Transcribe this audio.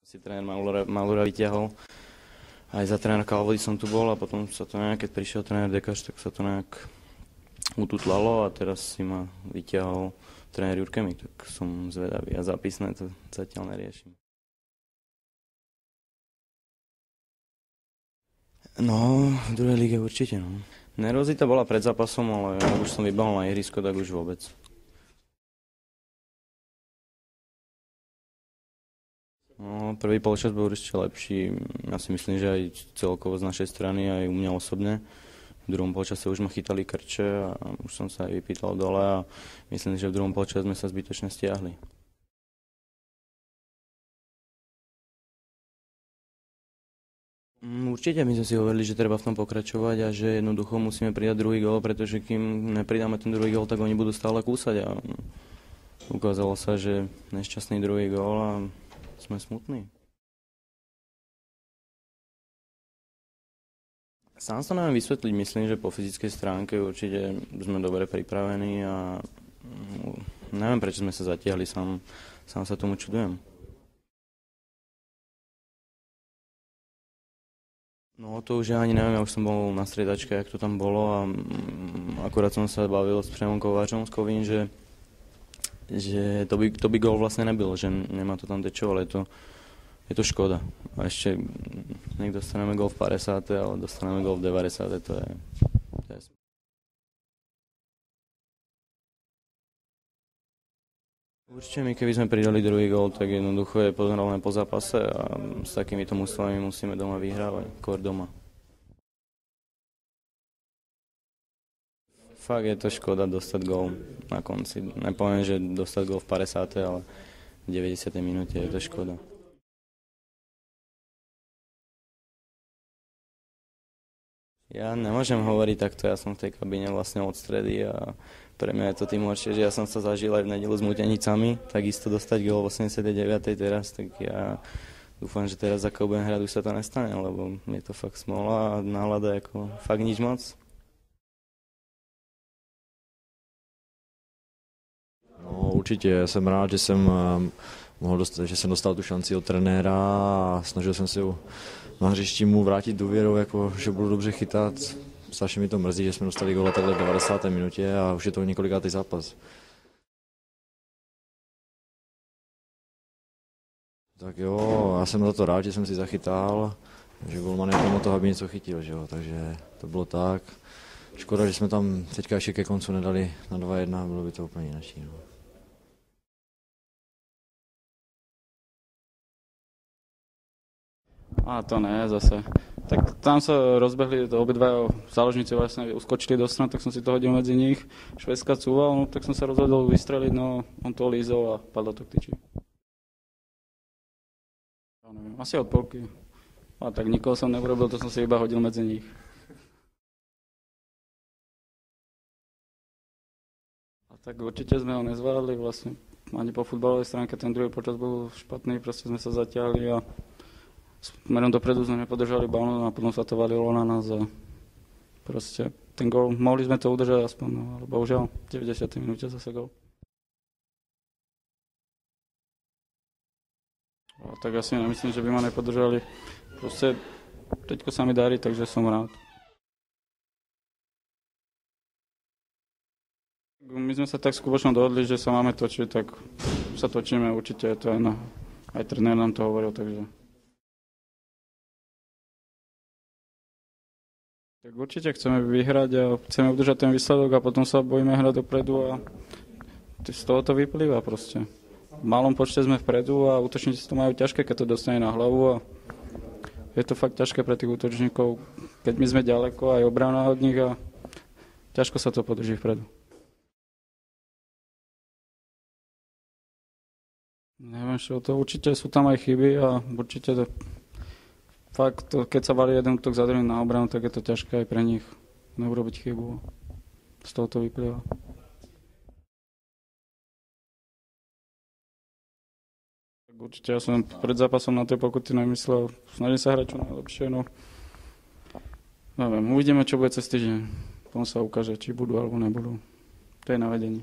Si tréner Malura vyťahol. Aj za tréner Kalvody som tu bol a potom sa to nejak, keď prišiel tréner Dekaš, tak sa to nejak ututlalo a teraz si ma vyťahol tréner Jurkemik, tak som zvedavý a zápisné to zatiaľ neriešim. No, v druhej líge určite, no. Nervozita bola pred zápasom, ale ja už som vybehol na ihrisko, tak už vôbec. No, prvý polčas bol určite lepší. Ja si myslím, že aj celkovo z našej strany, aj u mňa osobne. V druhom polčase už ma chytali krče a už som sa aj vypýtal dole a myslím, že v druhom polčase sme sa zbytočne stiahli. Určite my sme si hovorili, že treba v tom pokračovať a že jednoducho musíme pridať druhý gól, pretože kým nepridáme ten druhý gól, tak oni budú stále kúsať a ukázalo sa, že nešťastný druhý gól a sme smutní. Sám sa neviem vysvetliť, myslím, že po fyzickej stránke určite sme dobre pripravení a neviem, prečo sme sa zatiahli, sám sa tomu čudujem. No to už ja ani neviem, ja už som bol na striedačke, jak to tam bolo a akurát som sa bavil s Přemom Kováčom z Kovín, že to by gól vlastne nebylo, že nemá to tam tečo, ale je to škoda. A ešte nech dostaneme gól v 50, ale dostaneme gól v 90, to je. Určite my, keby sme pridali druhý gól, tak jednoducho je pozorné po zápase a s takýmito mužstvami musíme doma vyhrávať, skôr doma. Fakt je to škoda dostať gól na konci. Nepoviem, že dostať gól v 50, ale v 90. minúte je to škoda. Ja nemôžem hovoriť takto, ja som v tej kabíne vlastne od stredy a pre mňa je to tým horšie, že ja som sa zažil aj v nedeľu s Mutenicami, takisto dostať gól v 89. teraz, tak ja dúfam, že teraz ako budem hrať, už sa to nestane, lebo je to fakt smola a nálada ako fakt nič moc. No, určitě jsem rád, že jsem že jsem dostal tu šanci od trenéra a snažil jsem se na hřišti mu vrátit důvěru, jako, že budu dobře chytat. Strašně mi to mrzí, že jsme dostali góla takhle v 90. minutě a už je to několikátý zápas. Tak jo, já jsem za to rád, že jsem si zachytal, že golman je tomu toho, aby něco chytil, že jo, takže to bylo tak. Škoda, že jsme tam teďka ještě ke koncu nedali na 2-1, bylo by to úplně jináčí. No. A to ne, zase. Tak tam sa rozbehli obidva záložníci, vlastne uskočili do strany, tak som si to hodil medzi nich. Švédska cúval, no tak som sa rozhodol vystreliť, no on to lízol a padlo to k tyči. Ja neviem, asi od polky. A tak nikoho som neurobil, to som si iba hodil medzi nich. A tak určite sme ho nezvládli, vlastne ani po futbalovej stránke ten druhý počas bol špatný, proste sme sa zatiahli a smerom dopredu sme nepodržali balón a potom sa to valilo na nás a proste ten gól, mohli sme to udržať aspoň, no, ale bohužiaľ v 90. minúte zase gól. Tak asi nemyslím, že by ma nepodržali. Proste teďko sa mi darí, takže som rád. My sme sa tak skutočne dohodli, že sa máme točiť, tak sa točíme, určite je to aj trenér nám to hovoril, takže. Tak určite chceme vyhrať a chceme udržať ten výsledok a potom sa bojíme hrať dopredu a z toho to vyplýva proste. V malom počte sme vpredu a útočníci to majú ťažké, keď to dostane na hlavu a je to fakt ťažké pre tých útočníkov, keď my sme ďaleko aj obrana od nich a ťažko sa to podrží vpredu. Neviem, čo to určite sú tam aj chyby a určite to fakt, keď sa valí jeden útok za druhým na obranu, tak je to ťažké aj pre nich neurobiť chybu. Z toho to vyplýva. Tak určite ja som pred zápasom na tie pokuty nemyslel. Snažím sa hrať čo najlepšie, no. Neviem, uvidíme, čo bude cez týždeň. Potom sa ukáže, či budú alebo nebudú. To je na vedení.